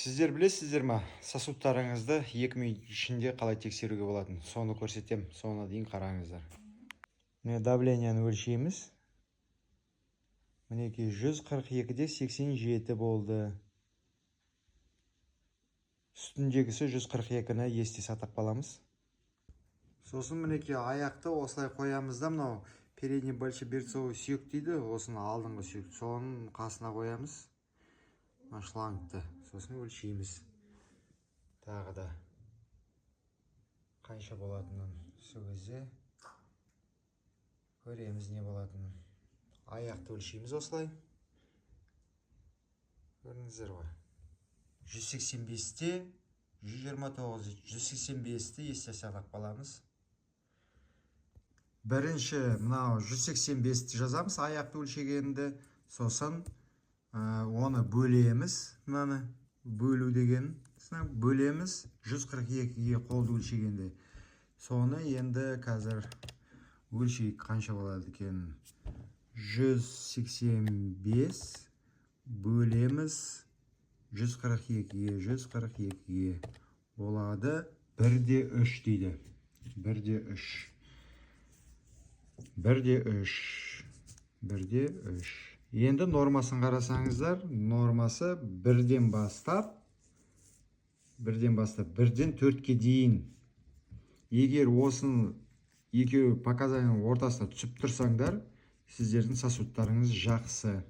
Сіздер білесіздер ма, сосудтарыңызды 2 минут ішінде қалай тексеруге болатын? Соны көрсетем, соңына дейін қараңыздар. Міне давленияны өлшейміз. Мінекей 142-де 87 болды. Үстіндегісі 142-ні есте сақтап қаламыз. Сосын мінекей аяқты осылай қоямыз да, мынау передний большеберцовый сүйек дейді, осыны алдыңғы сүйек. Соның қасына қоямыз. Шлангты. Сосын өлшейміз. Тағы да қанша болатынын сол кезде көреміз не болатынын. Аяқты өлшейміз осылай. Көрдіңіздер ғой. 185-те 129, 185-ті есте сақтап қаламыз. Бірінші мынау 185-ті жазамыз аяқты өлшегенді, сосын оны бөлеміз, мынаны бөлу деген бөлеміз 142-ге қолды өлшегенде. Соны енді қазір өлшейік қанша болады екен. 185 бөлеміз 142-ге, 142-ге болады 1/3 дейді. 1/3. 1/3. 1/3. Енді нормасын қарасаңыздар, нормасы 1-ден бастап 1-ден 4-ке дейін. Егер осының екеуі показанияның ортасына түсіп тұрсаңдар, сіздердің сосудтарыңыз жақсы.